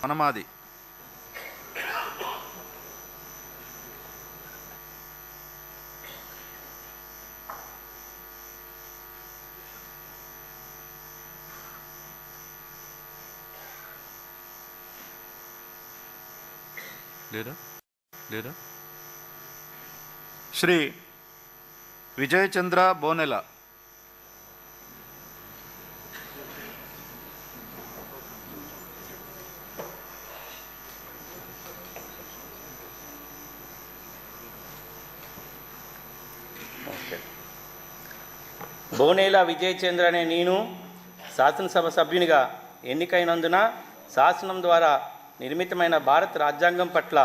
వనమాది. లేదా శ్రీ విజయచంద్ర బోనెల. బోనేల విజయచంద్ర అనే నేను శాసనసభ సభ్యునిగా ఎన్నికైనందున శాసనం ద్వారా నిర్మితమైన భారత రాజ్యాంగం పట్ల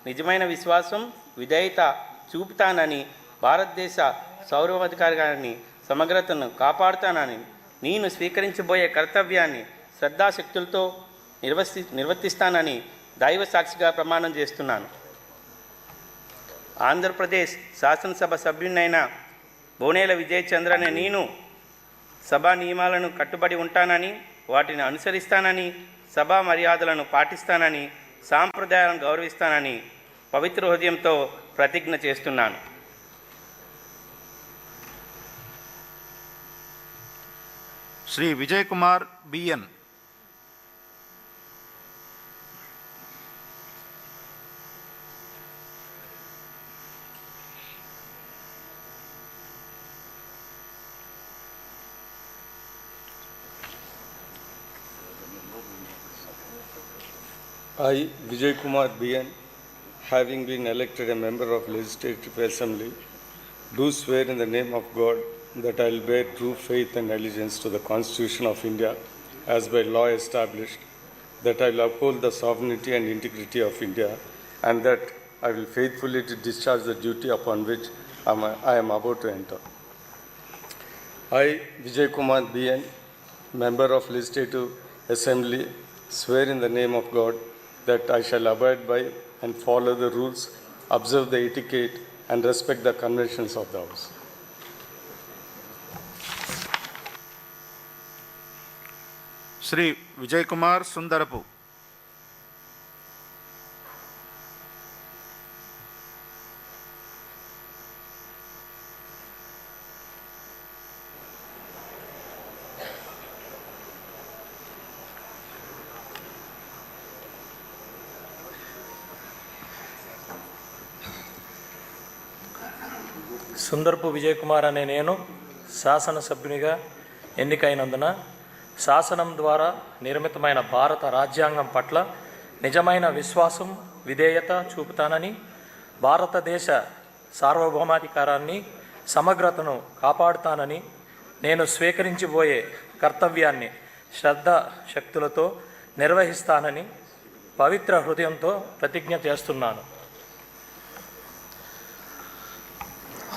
నిజమైన విశ్వాసం, విధేయత చూపుతానని, భారతదేశ సార్వభౌమాధికారాన్ని సమగ్రతను కాపాడుతానని, నేను స్వీకరించబోయే కర్తవ్యాన్ని శ్రద్ధాశక్తులతో నిర్వర్తిస్తానని దైవ సాక్షిగా ప్రమాణం చేస్తున్నాను. ఆంధ్రప్రదేశ్ శాసనసభ సభ్యునైన బోనేల విజయచంద్ర అనే నేను సభా నియమాలను కట్టుబడి ఉంటానని, వాటిని అనుసరిస్తానని, సభా మర్యాదలను పాటిస్తానని, సాంప్రదాయాలను గౌరవిస్తానని పవిత్ర హృదయంతో ప్రతిజ్ఞ చేస్తున్నాను. Shri Vijay Kumar B N. I, Vijay Kumar BN, having been elected a member of Legislative Assembly, do swear in the name of God that I will bear true faith and allegiance to the Constitution of India as by law established, that I will uphold the sovereignty and integrity of India, and that I will faithfully discharge the duty upon which I am about to enter. I, Vijay Kumar BN, member of Legislative Assembly, swear in the name of God that I shall abide by and follow the rules, observe the etiquette, and respect the conventions of the House. Shri Vijay Kumar Sundarapu. Sundarapu Vijay Kumar అనే నేను శాసనసభ్యునిగా ఎన్నికైనందున శాసనం ద్వారా నిర్మితమైన భారత రాజ్యాంగం పట్ల నిజమైన విశ్వాసం, విధేయత చూపుతానని, భారతదేశ సార్వభౌమాధికారాన్ని సమగ్రతను కాపాడుతానని, నేను స్వీకరించబోయే కర్తవ్యాన్ని శ్రద్ధాశక్తులతో నిర్వహిస్తానని పవిత్ర హృదయంతో ప్రతిజ్ఞ చేస్తున్నాను.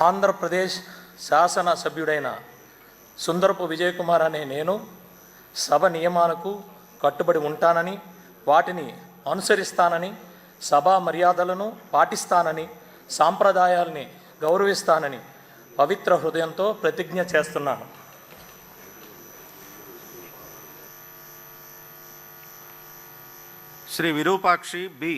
ఆంధ్రప్రదేశ్ శాసన సభ్యుడైన సుందరపు విజయ్ కుమార్ అనే నేను సభ నియమాలకు కట్టుబడి ఉంటానని, వాటిని అనుసరిస్తానని, సభా మర్యాదలను పాటిస్తానని, సాంప్రదాయాల్ని గౌరవిస్తానని పవిత్ర హృదయంతో ప్రతిజ్ఞ చేస్తున్నాను. శ్రీ విరూపాక్షి బి.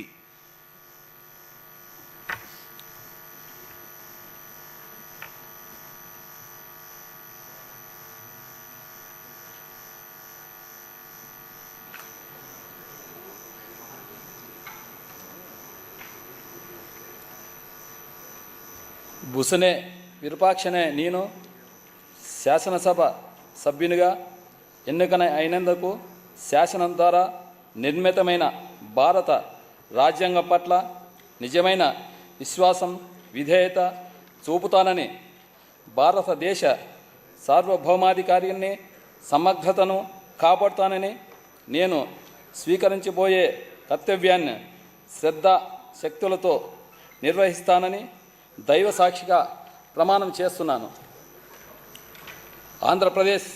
బుసనే విరూపాక్షనే నేను శాసనసభ సభ్యునిగా ఎన్నిక అయినందుకు శాసనం ద్వారా నిర్మితమైన భారత రాజ్యాంగం పట్ల నిజమైన విశ్వాసం, విధేయత చూపుతానని, భారతదేశ సార్వభౌమాధికారాన్ని సమగ్రతను కాపాడుతానని, నేను స్వీకరించబోయే కర్తవ్యాన్ని శ్రద్ధాశక్తులతో నిర్వహిస్తానని దైవ సాక్షిగా ప్రమాణం చేస్తున్నాను. ఆంధ్రప్రదేశ్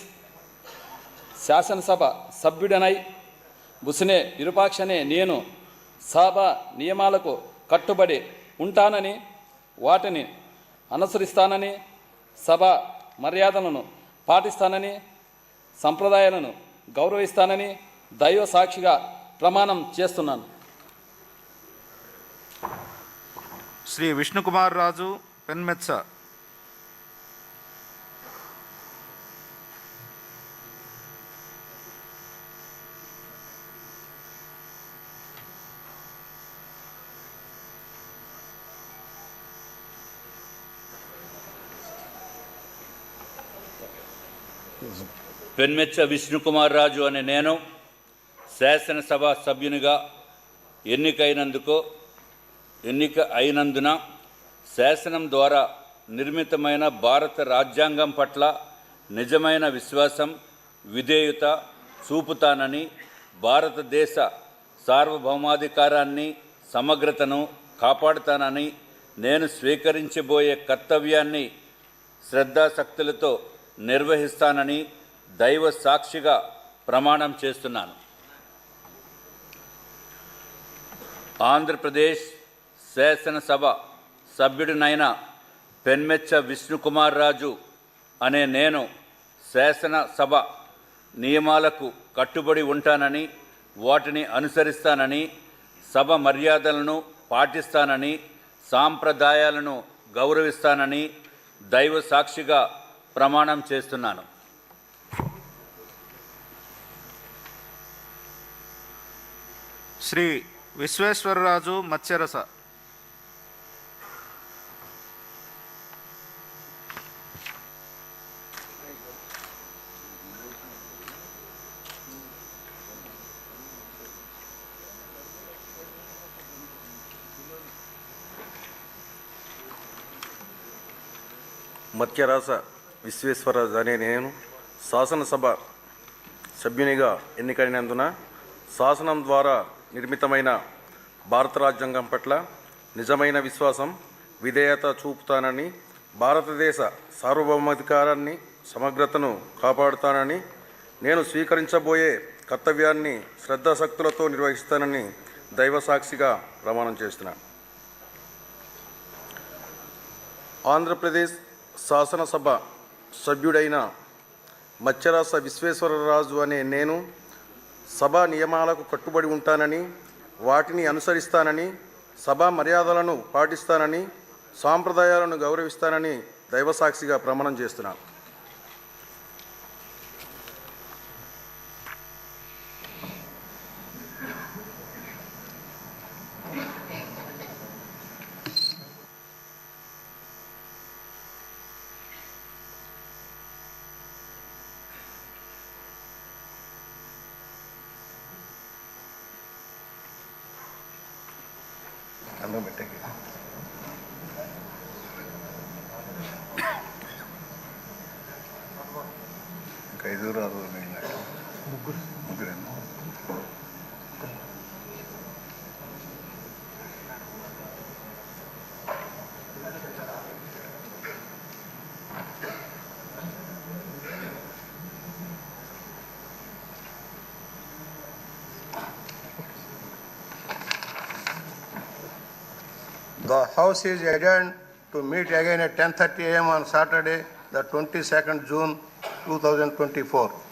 శాసనసభ సభ్యుడనై బుసనే విరూపాక్షనే నేను సభ నియమాలకు కట్టుబడి ఉంటానని, వాటిని అనుసరిస్తానని, సభ మర్యాదలను పాటిస్తానని, సంప్రదాయాలను గౌరవిస్తానని దైవ సాక్షిగా ప్రమాణం చేస్తున్నాను. శ్రీ విష్ణుకుమార్ రాజు, పెన్మెత్స. పెన్మెచ్చ విష్ణుకుమార్ రాజు అనే నేను శాసనసభ సభ్యునిగా ఎన్నిక అయినందున శాసనం ద్వారా నిర్మితమైన భారత రాజ్యాంగం పట్ల నిజమైన విశ్వాసం, విధేయత చూపుతానని, భారతదేశ సార్వభౌమాధికారాన్ని, సమగ్రతను కాపాడుతానని, నేను స్వీకరించబోయే కర్తవ్యాన్ని శ్రద్ధాశక్తులతో నిర్వహిస్తానని దైవ సాక్షిగా ప్రమాణం చేస్తున్నాను. ఆంధ్రప్రదేశ్ శాసనసభ సభ్యుడినైన పెన్మెచ్చ విష్ణుకుమార్ రాజు అనే నేను శాసనసభ నియమాలకు కట్టుబడి ఉంటానని, వాటిని అనుసరిస్తానని, సభ మర్యాదలను పాటిస్తానని, సాంప్రదాయాలను గౌరవిస్తానని దైవ సాక్షిగా ప్రమాణం చేస్తున్నాను. శ్రీ విశ్వేశ్వరరాజు, మత్స్యరస. మత్స్యరాస విశ్వేశ్వరరాజు అనే నేను శాసనసభ సభ్యునిగా ఎన్నికైనందున శాసనం ద్వారా నిర్మితమైన భారత రాజ్యాంగం పట్ల నిజమైన విశ్వాసం, విధేయత చూపుతానని, భారతదేశ సార్వభౌమాధికారాన్ని, సమగ్రతను కాపాడుతానని, నేను స్వీకరించబోయే కర్తవ్యాన్ని శ్రద్ధాశక్తులతో నిర్వహిస్తానని దైవ సాక్షిగా ప్రమాణం చేస్తున్నాను. ఆంధ్రప్రదేశ్ శాసనసభ సభ్యుడైన మత్స్యరాస విశ్వేశ్వరరాజు అనే నేను సభా నియమాలకు కట్టుబడి ఉంటానని, వాటిని అనుసరిస్తానని, సభా మర్యాదలను పాటిస్తానని, సాంప్రదాయాలను గౌరవిస్తానని దైవసాక్షిగా ప్రమాణం చేస్తున్నాను. The House is adjourned to meet again at 10:30 a.m. on Saturday, the 22nd June 2024.